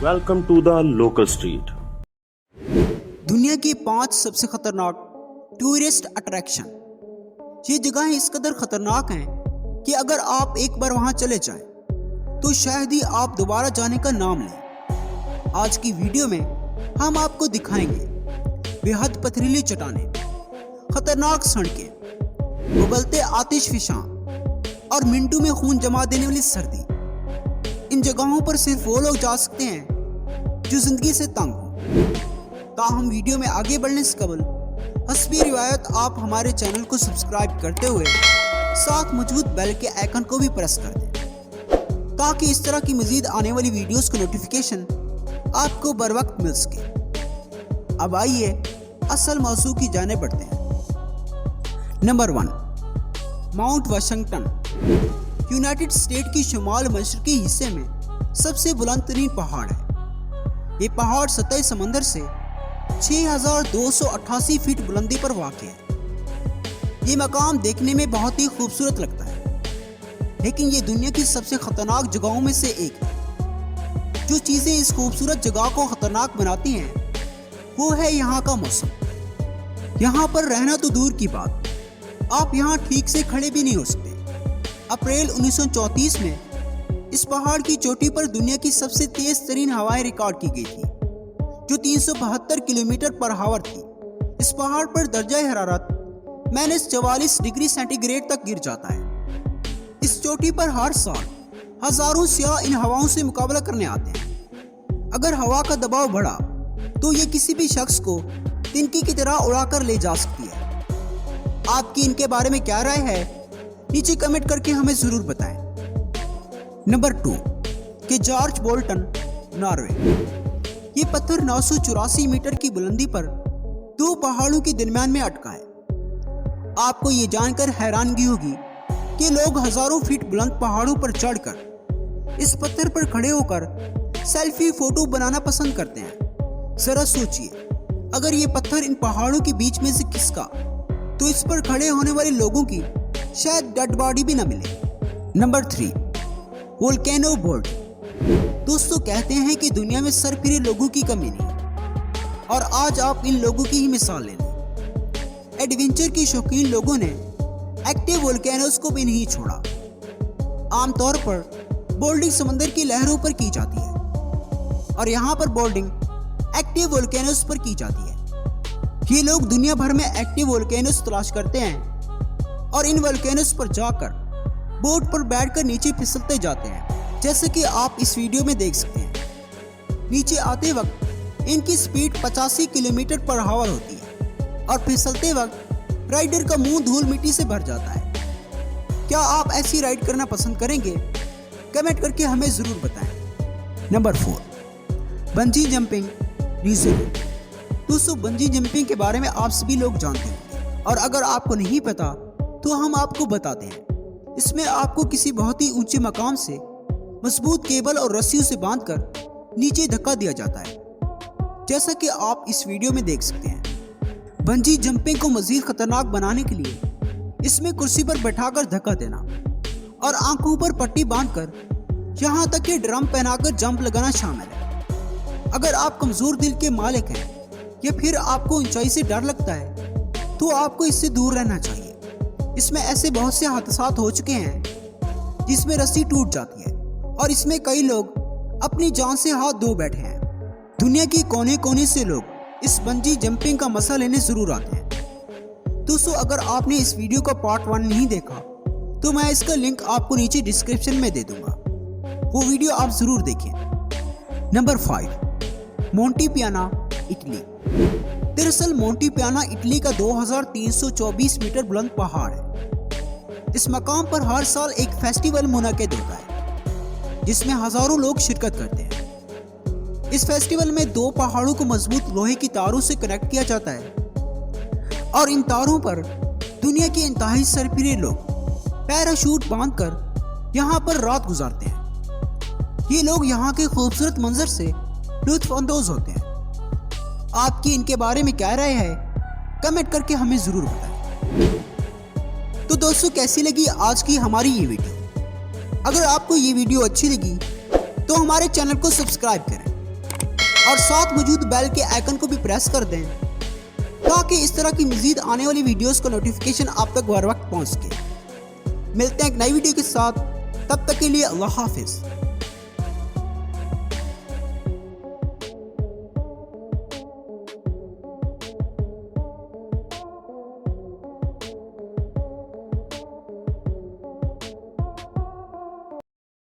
Welcome to the local street. दुनिया की 5 सबसे खतरनाक टूरिस्ट अट्रैक्शन। ये जगहें इस कदर खतरनाक हैं कि अगर आप एक बार वहां चले जाएं, तो शायद ही आप दोबारा जाने का नाम लें। आज की वीडियो में हम आपको दिखाएंगे बेहद पथरीली चट्टानें, खतरनाक सड़कें, उबलते आतिशफशां और मिनटों में खून जमा देने वाली सर्दी। इन जगहों पर सिर्फ वो लोग जा सकते हैं जो जिंदगी से तंग हो। ताहम वीडियो में आगे बढ़ने से कबल हस्बी रिवायत आप हमारे चैनल को सब्सक्राइब करते हुए साथ मौजूद बेल के आइकन को भी प्रेस कर दें, ताकि इस तरह की मजीद आने वाली वीडियोस का नोटिफिकेशन आपको बर वक्त मिल सके। अब आइए असल मौजू की जानिब बढ़ते हैं। Number 1, mount Washington. United state की शुमाल मशरकी हिस्से में सबसे बुलंद तरीन पहाड़ है। ये पहाड़ सतह समंदर से 6288 फीट बुलंदी पर वाक़ है। ये मकाम देखने में बहुत ही खूबसूरत लगता है, लेकिन ये दुनिया की सबसे खतरनाक जगहों में से एक है। जो चीज़ें इस खूबसूरत जगह को खतरनाक बनाती हैं वो है यहाँ का मौसम। यहाँ पर रहना तो दूर की बात, आप यहाँ ठीक से खड़े भी नहीं हो सकते। अप्रैल 1934 में इस पहाड़ की चोटी पर दुनिया की सबसे तेज तरीन हवाएं रिकॉर्ड की गई थी, जो 372 किलोमीटर पर आवर थी। इस पहाड़ पर दर्जा हरारत -44 डिग्री सेंटीग्रेड तक गिर जाता है। इस चोटी पर हर साल हजारों सियाह इन हवाओं से मुकाबला करने आते हैं। अगर हवा का दबाव बढ़ा तो ये किसी भी शख्स को तिनकी की तरह उड़ाकर ले जा सकती है। आपकी इनके बारे में क्या राय है, नीचे कमेंट करके हमें जरूर बताएं। नंबर 2, कि जॉर्ज बोल्टन, नॉर्वे। ये पत्थर 984 मीटर की बुलंदी पर 2 पहाड़ों के दरमियान में अटका है। आपको ये जानकर हैरानगी होगी कि लोग हजारों फीट बुलंद पहाड़ों पर चढ़कर इस पत्थर पर खड़े होकर सेल्फी फोटो बनाना पसंद करते हैं। जरा सोचिए, अगर ये पत्थर इन पहाड़ों के बीच में से खिसका तो इस पर खड़े होने वाले लोगों की शायद डेड बॉडी भी ना मिले। Number 3, volcano board. दोस्तों, कहते हैं कि दुनिया में सरफिरे लोगों की कमी नहीं, और आज आप इन लोगों की ही मिसाल ले लें। एडवेंचर के शौकीन लोगों ने एक्टिव वोल्केनोस को भी नहीं छोड़ा। आमतौर पर बोल्डिंग समंदर की लहरों पर की जाती है, और यहाँ पर बोल्डिंग एक्टिव वोल्केनोस पर की जाती है। ये लोग दुनिया भर में एक्टिव वोल्केनोस तलाश करते हैं और इन वोल्केनोस पर जाकर बोट पर बैठकर नीचे फिसलते जाते हैं, जैसे कि आप इस वीडियो में देख सकते हैं। नीचे आते वक्त इनकी स्पीड 85 किलोमीटर पर आवर होती है, और फिसलते वक्त राइडर का मुंह धूल मिट्टी से भर जाता है। क्या आप ऐसी राइड करना पसंद करेंगे? कमेंट करके हमें जरूर बताएं। Number 4, bungee jumping, New Zealand. दोस्तों, बंजी जंपिंग के बारे में आप सभी लोग जानते हैं, और अगर आपको नहीं पता तो हम आपको बताते हैं। इसमें आपको किसी बहुत ही ऊंचे मकाम से मजबूत केबल और रस्सियों से बांधकर नीचे धक्का दिया जाता है, जैसा कि आप इस वीडियो में देख सकते हैं। बंजी जंपिंग को मजीद खतरनाक बनाने के लिए इसमें कुर्सी पर बैठाकर धक्का देना और आंखों पर पट्टी बांधकर यहाँ तक कि ड्रम पहनाकर जंप लगाना शामिल है। अगर आप कमजोर दिल के मालिक हैं या फिर आपको ऊंचाई से डर लगता है, तो आपको इससे दूर रहना चाहिए। इसमें ऐसे बहुत से हादसात हो चुके हैं जिसमें रस्सी टूट जाती है, और इसमें कई लोग अपनी जान से हाथ धो बैठे हैं। दुनिया के कोने कोने से लोग इस बंजी जंपिंग का मजा लेने जरूर आते हैं। दोस्तों, अगर आपने इस वीडियो का पार्ट 1 नहीं देखा तो मैं इसका लिंक आपको नीचे डिस्क्रिप्शन में दे दूंगा, वो वीडियो आप जरूर देखें। नंबर 5, मोंटी पियाना, इटली। दरअसल मोंटी पियाना इटली का 2324 मीटर बुलंद पहाड़ है। इस मकाम पर हर साल एक फेस्टिवल मुनाकिद होता है, जिसमें हजारों लोग शिरकत करते हैं। इस फेस्टिवल में 2 पहाड़ों को मजबूत लोहे की तारों से कनेक्ट किया जाता है, और इन तारों पर दुनिया के इंतहाई सरफिरे लोग पैराशूट बांधकर यहाँ पर रात गुजारते हैं। ये लोग यहाँ के खूबसूरत मंजर से लुत्फ अंदोज होते हैं। आपकी इनके बारे में क्या राय है, कमेंट करके हमें जरूर बताएं। तो दोस्तों, कैसी लगी आज की हमारी ये वीडियो? अगर आपको ये वीडियो अच्छी लगी तो हमारे चैनल को सब्सक्राइब करें और साथ मौजूद बेल के आइकन को भी प्रेस कर दें ताकि इस तरह की मजीद आने वाली वीडियोस का नोटिफिकेशन आप तक बर वक्त पहुँच सके। मिलते हैं एक नई वीडियो के साथ, तब तक के लिए अल्लाह हाफिज़।